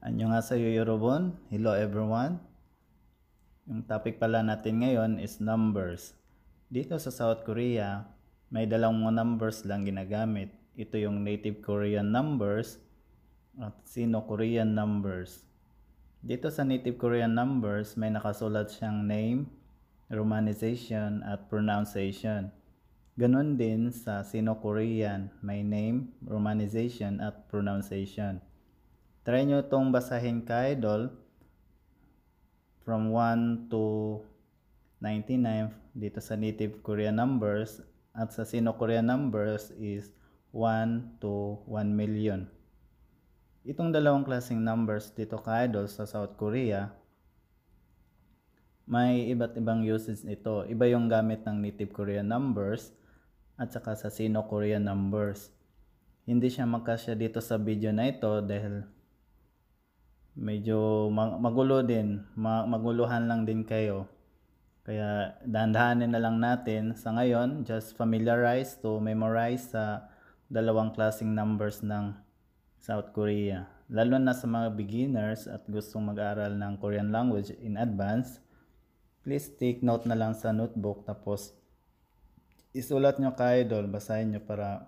Annyeonghaseyo Yorobun. Hello everyone. Yung topic pala natin ngayon is numbers. Dito sa South Korea, may dalawang numbers lang ginagamit. Ito yung native Korean numbers at Sino-Korean numbers. Dito sa native Korean numbers, may nakasulat siyang name, romanization at pronunciation. Ganon din sa Sino-Korean, may name, romanization at pronunciation. Try nyo itong basahin ka-idol from 1 to 99 dito sa native Korean numbers at sa Sino-Korean numbers is 1 to 1 million. Itong dalawang klaseng numbers dito ka-idol sa South Korea, may iba't ibang uses nito. Iba yung gamit ng native Korean numbers at saka sa Sino-Korean numbers. Hindi siya magkasya dito sa video na ito dahil medyo magulo din, maguluhan lang din kayo. Kaya dahan-dahanin na lang natin sa ngayon, just familiarize to memorize sa dalawang klaseng numbers ng South Korea. Lalo na sa mga beginners at gustong mag-aral ng Korean language in advance, please take note na lang sa notebook tapos isulat nyo ka-idol, basahin nyo para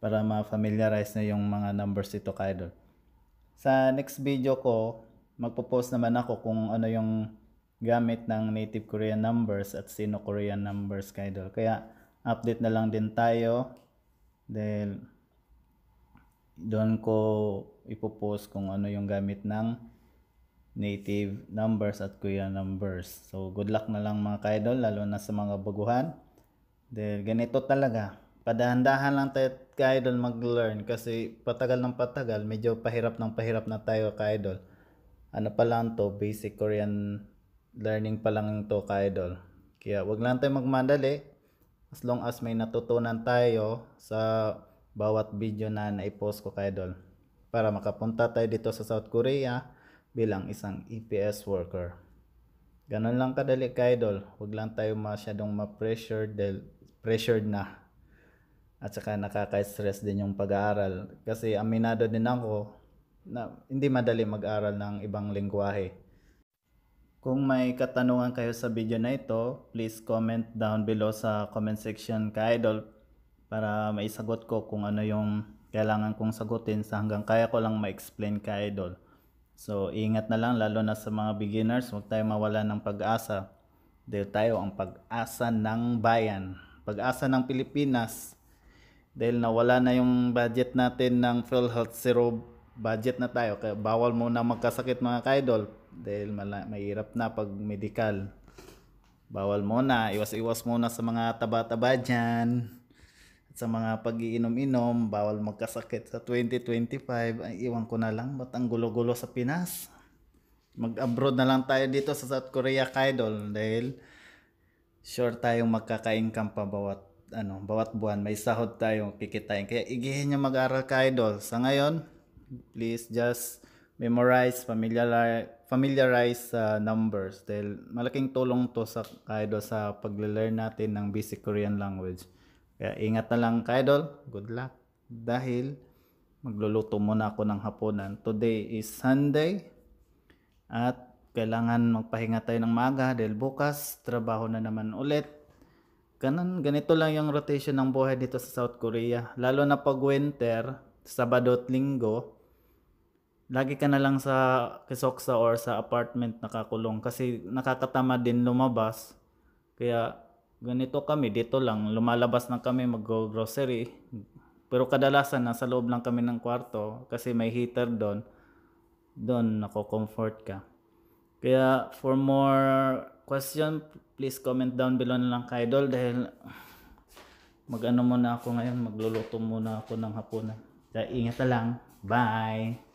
para ma-familiarize na yung mga numbers ito ka-idol. Sa next video ko, magpo-post naman ako kung ano yung gamit ng native Korean numbers at Sino-Korean numbers ka-idol. Kaya update na lang din tayo dahil doon ko ipo-post kung ano yung gamit ng native numbers at Korean numbers. So good luck na lang mga ka-idol, lalo na sa mga baguhan. Dahil ganito talaga. Padahan-dahan lang tayo ka-idol mag-learn kasi patagal ng patagal, medyo pahirap na tayo ka-idol. Ano pa lang to, basic Korean learning pa lang to ka-idol. Kaya wag lang tayo magmadali as long as may natutunan tayo sa bawat video na naipost ko ka-idol para makapunta tayo dito sa South Korea bilang isang EPS worker. Ganon lang kadali ka-idol. Wag lang tayo masyadong ma-pressured dahil pressured na. At saka nakaka-stress din yung pag-aaral. Kasi aminado din ako na hindi madali mag-aral ng ibang lengguwahe. Kung may katanungan kayo sa video na ito, please comment down below sa comment section ka-idol para maisagot ko kung ano yung kailangan kong sagutin sa hanggang kaya ko lang ma-explain ka-idol. So ingat na lang lalo na sa mga beginners, huwag tayo mawala ng pag-asa. Dahil tayo ang pag-asa ng bayan, pag-asa ng Pilipinas. Dahil nawala na yung budget natin ng PhilHealth, zero budget na tayo. Kaya bawal muna magkasakit mga ka-idol. Dahil mahirap na pag medical. Bawal muna, iwas-iwas muna sa mga taba-taba dyan. At sa mga pag-iinom-inom, bawal magkasakit sa 2025. Ay, iwan ko na lang, ba't ang gulo-gulo sa Pinas? Mag-abroad na lang tayo dito sa South Korea ka-idol. Dahil sure tayong magkaka-income pa bawat buwan, may sahod tayong kikitain. Kaya igihin nyo mag-aral ka-idol. Sa ngayon, please just memorize, familiarize numbers. Dahil malaking tulong to sa ka-idol sa pag-learn natin ng basic Korean language. Kaya ingat na lang ka-idol. Good luck. Dahil magluluto muna ako ng hapunan. Today is Sunday. At kailangan magpahinga tayo ng maaga dahil bukas trabaho na naman ulit. Ganito lang yung rotation ng buhay dito sa South Korea. Lalo na pag winter, Sabado at Linggo, lagi ka na lang sa kisoksa or sa apartment nakakulong kasi nakakatamad din lumabas. Kaya ganito kami, dito lang, lumalabas na kami mag-grocery. Pero kadalasan nasa loob lang kami ng kwarto kasi may heater doon. Doon nako-comfort ka. Kaya for more question, please comment down below na lang ka-idol dahil muna ako ngayon, magluluto muna ako ng hapunan. Kaya ingat na lang. Bye!